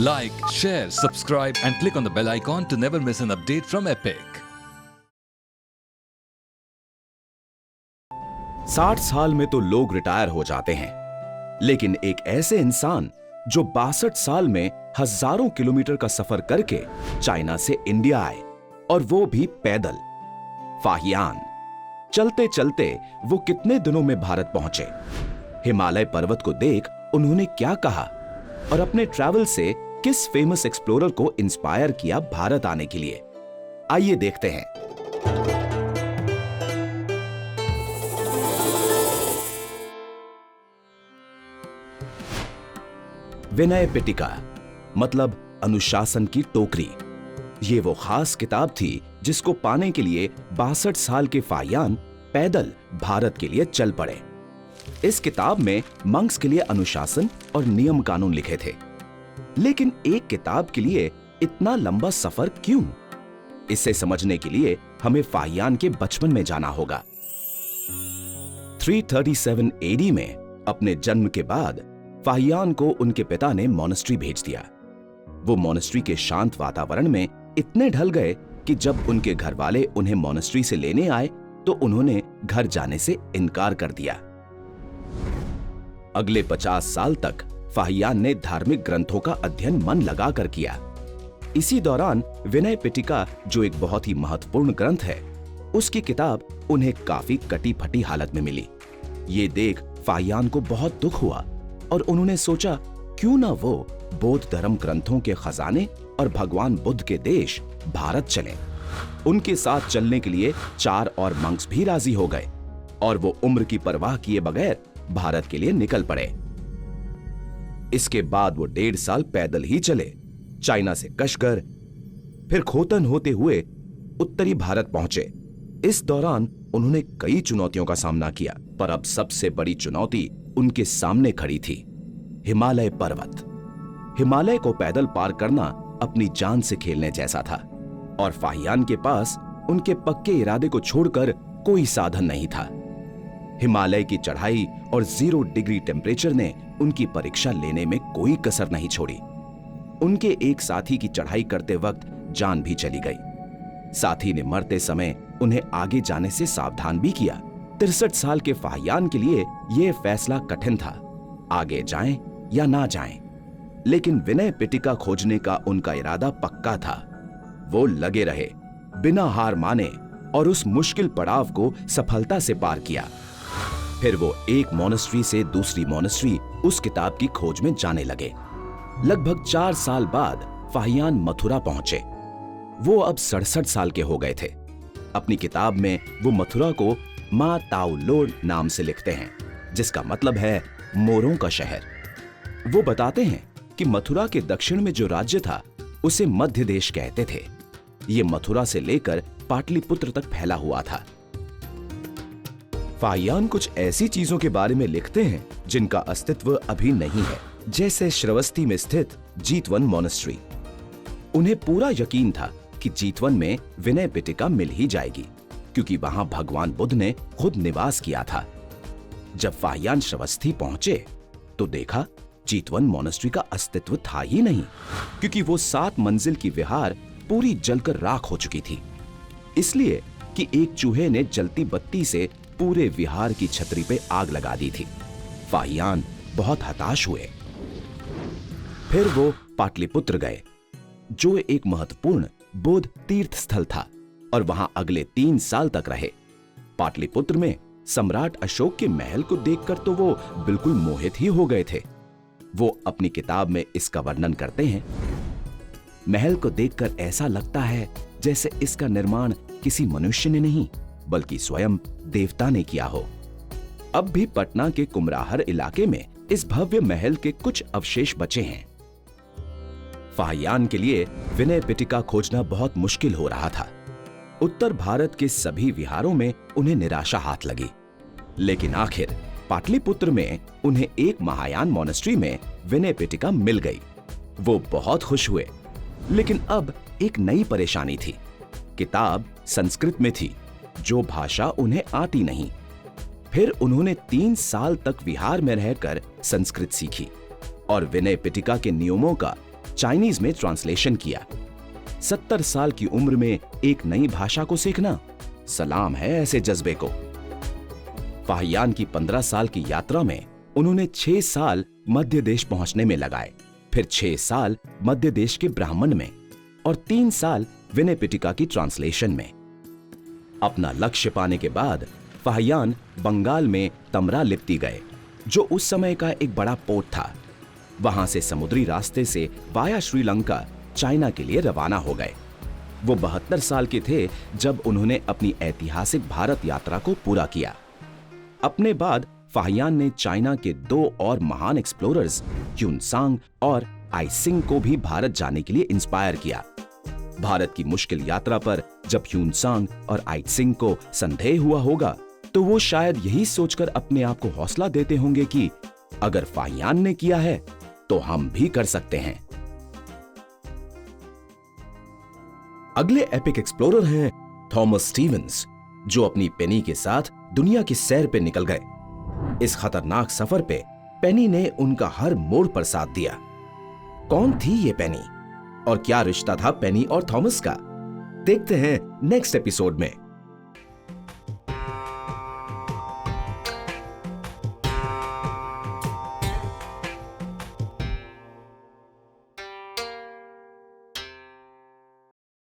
Like, share, subscribe and click on the bell icon to never miss an update from Epic. 60 साल में तो लोग retire हो जाते हैं, लेकिन एक ऐसे इंसान जो 62 साल में हजारों किलोमीटर का सफर करके चाइना से इंडिया आए, और वो भी पैदल। फाहियान। चलते चलते वो कितने दिनों में भारत पहुंचे, हिमालय पर्वत को देख उन्होंने क्या कहा और अपने ट्रैवल से किस फेमस एक्सप्लोरर को इंस्पायर किया भारत आने के लिए, आइए देखते हैं। विनय पिटिका मतलब अनुशासन की टोकरी। ये वो खास किताब थी जिसको पाने के लिए 62 साल के फाहियान पैदल भारत के लिए चल पड़े। इस किताब में मंक्स के लिए अनुशासन और नियम कानून लिखे थे, लेकिन एक किताब के लिए इतना लंबा सफर क्यों? इसे समझने के लिए हमें फाहियान के बचपन में जाना होगा। 337 AD में अपने जन्म के बाद फाहियान को उनके पिता ने मॉनेस्ट्री भेज दिया। वो मॉनेस्ट्री के शांत वातावरण में इतने ढल गए कि जब उनके घर वाले उन्हें मॉनेस्ट्री से लेने आए तो उन्होंने घर जाने से इनकार कर दिया। अगले 50 साल तक फाहियान ने धार्मिक ग्रंथों का अध्ययन मन लगाकर किया। इसी दौरान विनय पिटिका, जो एक बहुत ही महत्वपूर्ण ग्रंथ है, उसकी किताब उन्हें काफी कटी फटी हालत में मिली। ये देख फाहियान को बहुत दुख हुआ और उन्होंने सोचा क्यों ना वो बौद्ध धर्म ग्रंथों के खजाने और भगवान बुद्ध के देश भारत चलें। उनके साथ चलने के लिए 4 और मंक्स भी राजी हो गए और वो उम्र की परवाह किए बगैर भारत के लिए निकल पड़े। इसके बाद वो 1.5 साल पैदल ही चले, चाइना से कशगर, फिर खोतन होते हुए उत्तरी भारत पहुंचे। इस दौरान उन्होंने कई चुनौतियों का सामना किया, पर अब सबसे बड़ी चुनौती उनके सामने खड़ी थी, हिमालय पर्वत। हिमालय को पैदल पार करना अपनी जान से खेलने जैसा था, और फाहियान के पास उनके पक्के इरादे को छोड़कर कोई साधन नहीं था। हिमालय की चढ़ाई और 0 डिग्री टेम्परेचर ने उनकी परीक्षा लेने में कोई कसर नहीं छोड़ी। उनके एक साथी की चढ़ाई करते वक्त जान भी चली गई। साथी ने मरते समय उन्हें आगे जाने से सावधान भी किया। 63 साल के फाहियान के लिए यह फैसला कठिन था, आगे जाएं या ना जाएं। लेकिन विनय पिटिका खोजने का उनका इरादा पक्का था। वो लगे रहे, बिना हार माने, और उस मुश्किल पड़ाव को सफलता से पार किया। फिर वो एक मॉनेस्ट्री से दूसरी मॉनेस्ट्री उस किताब की खोज में जाने लगे। लगभग 4 साल बाद फाहियान मथुरा पहुंचे। वो अब 67 साल के हो गए थे। अपनी किताब में वो मथुरा को मा ताऊ लोड नाम से लिखते हैं, जिसका मतलब है मोरों का शहर। वो बताते हैं कि मथुरा के दक्षिण में जो राज्य था उसे मध्य देश कहते थे। ये मथुरा से लेकर पाटलिपुत्र तक फैला हुआ था। फाहियान कुछ ऐसी चीजों के बारे में लिखते हैं जिनका अस्तित्व अभी नहीं है, जैसे श्रावस्ती में स्थित जीतवन मॉनेस्ट्री। उन्हें पूरा यकीन था कि जीतवन में विनय पिटिका मिल ही जाएगी, क्योंकि वहां भगवान बुद्ध ने खुद निवास किया था। जब फाहियान श्रावस्ती पहुंचे तो देखा जीतवन मॉनेस्ट्री का अस्तित्व था ही नहीं, क्योंकि वो 7 मंजिल की विहार पूरी जलकर राख हो चुकी थी, इसलिए कि एक चूहे ने जलती बत्ती से पूरे विहार की छतरी पे आग लगा दी थी। फाहियान बहुत हताश हुए। फिर वो पाटलिपुत्र गए, जो एक महत्वपूर्ण बौद्ध तीर्थ स्थल था, और वहां अगले 3 साल तक रहे। पाटलिपुत्र में सम्राट अशोक के महल को देखकर तो वो बिल्कुल मोहित ही हो गए थे। वो अपनी किताब में इसका वर्णन करते हैं। महल को देखकर ऐसा लगता है जैसे इसका निर्माण किसी मनुष्य ने नहीं, बल्कि स्वयं देवता ने किया हो। अब भी पटना के कुमराहर इलाके में इस भव्य महल के कुछ अवशेष बचे हैं। फाहियान के लिए विनय पिटिका खोजना बहुत मुश्किल हो रहा था। उत्तर भारत के सभी विहारों में उन्हें निराशा हाथ लगी, लेकिन आखिर पाटलिपुत्र में उन्हें एक महायान मॉनेस्ट्री में विनय पिटिका मिल गई। वो बहुत खुश हुए, लेकिन अब एक नई परेशानी थी। किताब संस्कृत में थी, जो भाषा उन्हें आती नहीं। फिर उन्होंने 3 साल तक विहार में रहकर संस्कृत सीखी और विनय पिटिका के नियमों का चाइनीज में ट्रांसलेशन किया। 70 साल की उम्र में एक नई भाषा को सीखना, सलाम है ऐसे जज्बे को। फाहियान की 15 साल की यात्रा में उन्होंने 6 साल मध्य देश पहुंचने में लगाए, फिर 6 साल मध्य देश के ब्राह्मण में और 3 साल विनय पिटिका की ट्रांसलेशन में। अपना लक्ष्य पाने के बाद फाहियान बंगाल में तमरा लिप्ति गए, जो उस समय का एक बड़ा पोर्ट था। वहां से समुद्री रास्ते से वाया श्रीलंका चाइना के लिए रवाना हो गए। वो 72 साल के थे जब उन्होंने अपनी ऐतिहासिक भारत यात्रा को पूरा किया। अपने बाद फाहियान ने चाइना के 2 और महान एक्सप्लोरर्स ह्यूनसांग और आइसिंग को भी भारत जाने के लिए इंस्पायर किया। भारत की मुश्किल यात्रा पर जब ह्यूनसांग और आइसिंग को संदेह हुआ होगा, तो वो शायद यही सोचकर अपने आप को हौसला देते होंगे कि अगर फाहियान ने किया है तो हम भी कर सकते हैं। अगले एपिक एक्सप्लोरर हैं थॉमस स्टीवेंस, जो अपनी पेनी के साथ दुनिया की सैर पे निकल गए। इस खतरनाक सफर पे पेनी ने उनका हर मोड़ पर साथ दिया। कौन थी ये पेनी और क्या रिश्ता था पेनी और थॉमस का? देखते हैं नेक्स्ट एपिसोड में।